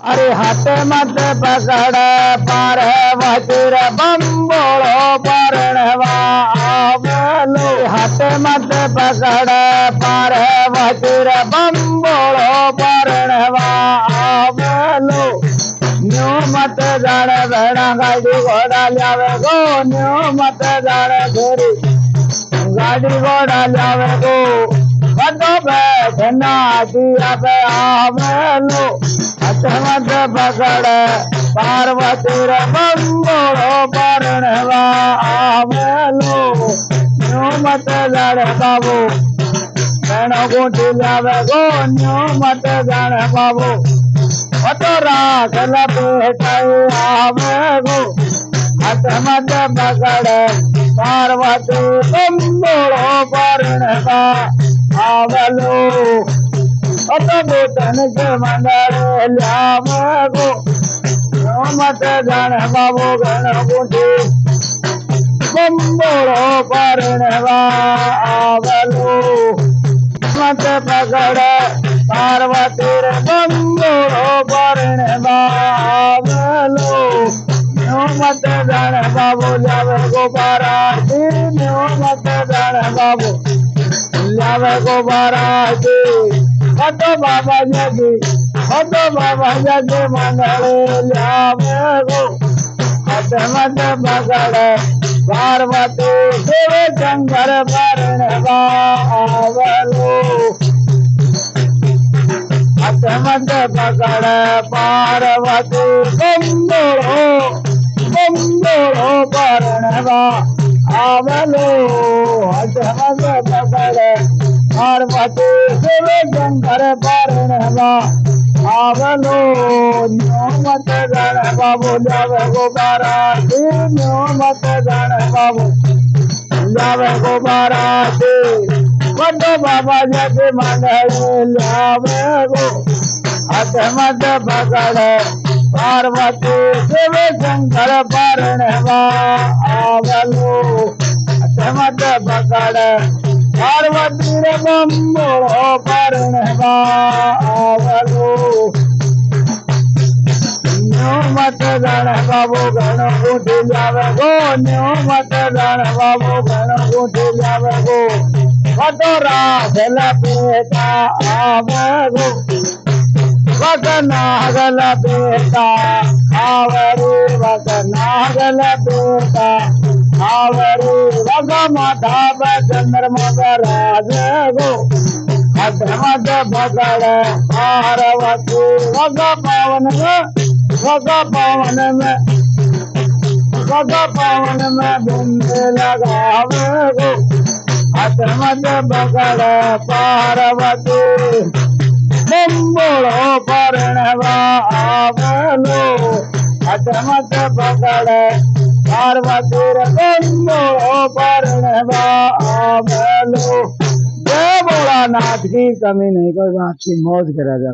अरे हाथ मत पकड़ पार्वतीर बम्बोलो पर्णवा आवलो। हाथ मत पकड़ पार्वतीर बम्बोलो पर्णवा आवलो। न्यू मत जान भेड़ा गाड़ी घोड़ा लावे गो। न्यू मत जान घेरी गाड़ी घोड़ा लावे गो। बदो बैठना दिया पे आवलो। हाथ मत पकड़ पार्वतीर बम्बोलो पर्णवा आवलो। न्यू मत जान बाबू भेड़ो गुंठी लावे गो। न्यू मत जान बाबू राख लपेटाई आवे गो। हाथ मत पकड़ पार्वती बम्बोलो पर्णवा आवलो। बूटन के मंडल लावे गो। मत जान बाबू गण गुंठी बम्बोलो पर्णवा आवलो। मत पकड़ पार्वतीर बम्बोलो पर्णवा आवलो। मत जान बाबू लावे गो बाराती। मत जान बाबू लावे गो बाराती। बतो बाबा जगी मंडले लावे गो। हाथ मत पकड़ पार्वती शिव शंकर पर्णवा आवलो। हाथ मत पकड़ पार्वती बम्बोलो पर्णवा आवलो। हाथ मत पकड़ पार्वती शिव शंकर पर्णवा आवलो। न्यू मत जान बाबू लावे गो बाराती। न्यू मत जान बाबू लावे गो बाराती। बड़ो बाबा जग मंडले लावे गो। हाथ मत पकड़ पार्वती शिव शंकर पर्णवा आवलो। हाथ मत पकड़ पार्वतीर बम्बोलो पर्णवा आवलो। न्यू मत जान बाबू गण गुंठी लावे गो। न्यू मत जान बाबू गण गुंठी लावे गो। राख लपेटा आवे गो। नाग लपेटा आवरे नाग लपेटा आवरे माथा चंद्रमा राज गो। हाथ मत पकड़ पार्वती पावन में बिंद लगावे गो। हाथ मत पकड़ पार्वती बम्बोलो पर्णवा आवलो। हाथ मत पकड़ पार्वतीर बम्बोलो पर्णवा आवलो। जय भोलानाथ की कमी नहीं, कोई बात की मौज करा जा।